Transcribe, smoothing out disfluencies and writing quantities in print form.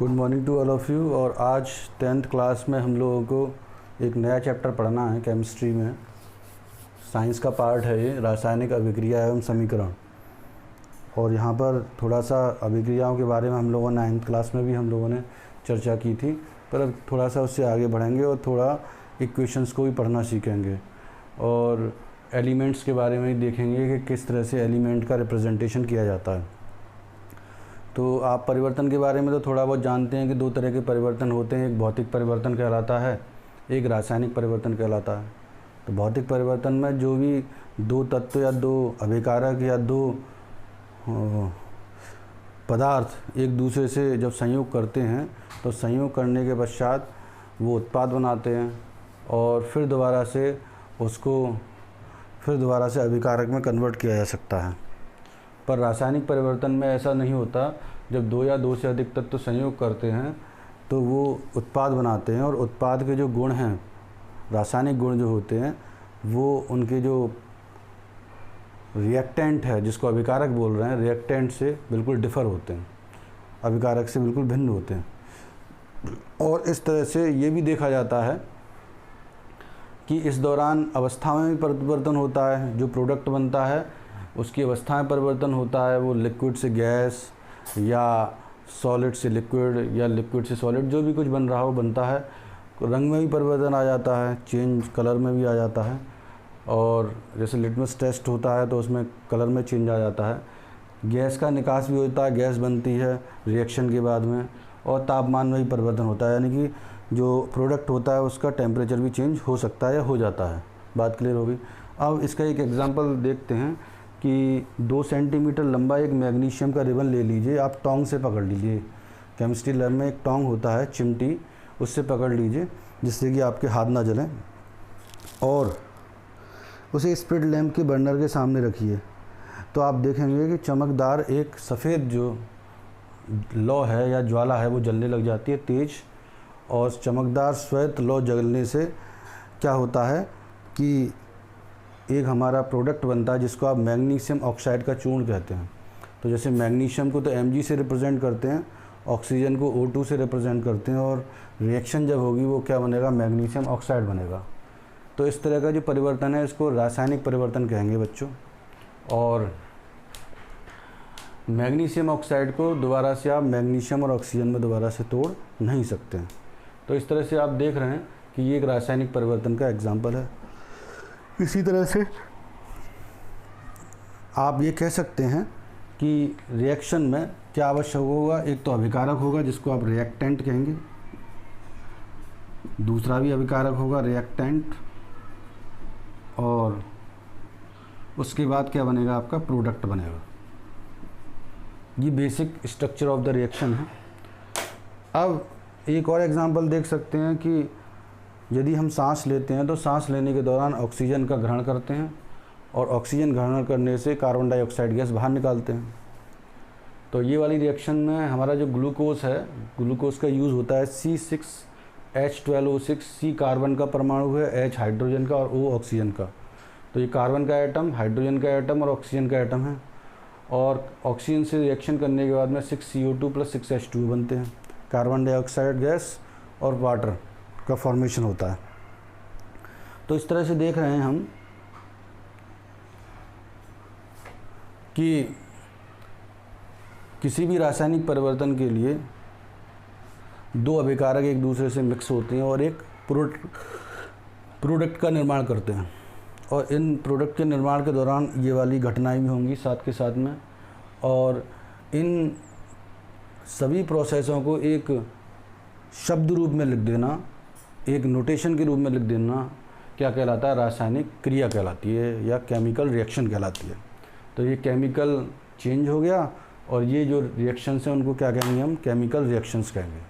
Good morning to all of you. और आज 10th class में हम लोगों को एक नया चैप्टर पढ़ना है केमिस्ट्री में। साइंस का पार्ट है ये, रासायनिक अभिक्रिया एवं समीकरण। और यहाँ पर थोड़ा सा अभिक्रियाओं के बारे में हम लोगों ने 9th क्लास में भी हम लोगों ने चर्चा की थी, पर अब थोड़ा सा उससे आगे बढ़ेंगे और थोड़ा इक्वेशंस को भी पढ़ना सीखेंगे और एलिमेंट्स के बारे में देखेंगे कि किस तरह से एलिमेंट का रिप्रेजेंटेशन किया जाता है। तो आप परिवर्तन के बारे में तो थोड़ा बहुत जानते हैं कि दो तरह के परिवर्तन होते हैं, एक भौतिक परिवर्तन कहलाता है, एक रासायनिक परिवर्तन कहलाता है। तो भौतिक परिवर्तन में जो भी दो तत्व या दो अभिकारक या दो पदार्थ एक दूसरे से जब संयोग करते हैं तो संयोग करने के पश्चात वो उत्पाद बनाते हैं और फिर दोबारा से उसको अभिकारक में कन्वर्ट किया जा सकता है। पर रासायनिक परिवर्तन में ऐसा नहीं होता। जब दो या दो से अधिक तत्व संयोग करते हैं तो वो उत्पाद बनाते हैं और उत्पाद के जो गुण हैं, रासायनिक गुण जो होते हैं, वो उनके जो रिएक्टेंट है, जिसको अभिकारक बोल रहे हैं, रिएक्टेंट से बिल्कुल डिफ़र होते हैं, अभिकारक से बिल्कुल भिन्न होते हैं। और इस तरह से ये भी देखा जाता है कि इस दौरान अवस्था में भी परिवर्तन होता है। जो प्रोडक्ट बनता है उसकी अवस्था में परिवर्तन होता है, वो लिक्विड से गैस या सॉलिड से लिक्विड या लिक्विड से सॉलिड, जो भी कुछ बन रहा हो बनता है। रंग में भी परिवर्तन आ जाता है, चेंज कलर में भी आ जाता है। और जैसे लिटमस टेस्ट होता है तो उसमें कलर में चेंज आ जाता है। गैस का निकास भी होता है, गैस बनती है रिएक्शन के बाद में। और तापमान में भी परिवर्तन होता है, यानी कि जो प्रोडक्ट होता है उसका टेम्परेचर भी चेंज हो सकता है या हो जाता है। बात क्लियर होगी। अब इसका एक एग्जांपल देखते हैं कि 2 सेंटीमीटर लंबा एक मैग्नीशियम का रिबन ले लीजिए, आप टोंग से पकड़ लीजिए। केमिस्ट्री लैब में एक टोंग होता है, चिमटी, उससे पकड़ लीजिए जिससे कि आपके हाथ ना जलें, और उसे स्प्रिट लैंप के बर्नर के सामने रखिए। तो आप देखेंगे कि चमकदार एक सफ़ेद जो लौ है या ज्वाला है वो जलने लग जाती है तेज़। और चमकदार श्वेत लौ जलने से क्या होता है कि एक हमारा प्रोडक्ट बनता है जिसको आप मैग्नीशियम ऑक्साइड का चूर्ण कहते हैं। तो जैसे मैग्नीशियम को तो Mg से रिप्रेजेंट करते हैं, ऑक्सीजन को O2 से रिप्रेजेंट करते हैं, और रिएक्शन जब होगी वो क्या बनेगा, मैग्नीशियम ऑक्साइड बनेगा। तो इस तरह का जो परिवर्तन है इसको रासायनिक परिवर्तन कहेंगे बच्चों। और मैग्नीशियम ऑक्साइड को दोबारा से आप मैग्नीशियम और ऑक्सीजन में दोबारा से तोड़ नहीं सकते हैं। तो इस तरह से आप देख रहे हैं कि ये एक रासायनिक परिवर्तन का एग्जाम्पल है। इसी तरह से आप ये कह सकते हैं कि रिएक्शन में क्या आवश्यक होगा, एक तो अभिकारक होगा जिसको आप रिएक्टेंट कहेंगे, दूसरा भी अभिकारक होगा रिएक्टेंट, और उसके बाद क्या बनेगा, आपका प्रोडक्ट बनेगा। ये basic structure of the reaction है। अब एक और एग्जांपल देख सकते हैं कि यदि हम सांस लेते हैं तो सांस लेने के दौरान ऑक्सीजन का ग्रहण करते हैं और ऑक्सीजन ग्रहण करने से कार्बन डाइऑक्साइड गैस बाहर निकालते हैं। तो ये वाली रिएक्शन में हमारा जो ग्लूकोज है, ग्लूकोज का यूज़ होता है C6H12O6। C कार्बन का परमाणु है, H हाइड्रोजन का और O ऑक्सीजन का। तो ये कार्बन का एटम, हाइड्रोजन का एटम और ऑक्सीजन का एटम है। और ऑक्सीजन से रिएक्शन करने के बाद में 6CO2 + 6H2 बनते हैं। कार्बन डाइऑक्साइड गैस और वाटर का फॉर्मेशन होता है। तो इस तरह से देख रहे हैं हम कि किसी भी रासायनिक परिवर्तन के लिए दो अभिकारक एक दूसरे से मिक्स होते हैं और एक प्रोडक्ट का निर्माण करते हैं। और इन प्रोडक्ट के निर्माण के दौरान ये वाली घटनाएं भी होंगी साथ के साथ में। और इन सभी प्रोसेसों को एक शब्द रूप में लिख देना, एक नोटेशन के रूप में लिख देना, क्या कहलाता है, रासायनिक क्रिया कहलाती है या केमिकल रिएक्शन कहलाती है। तो ये केमिकल चेंज हो गया और ये जो रिएक्शंस हैं उनको क्या कहेंगे हम, केमिकल रिएक्शंस कहेंगे।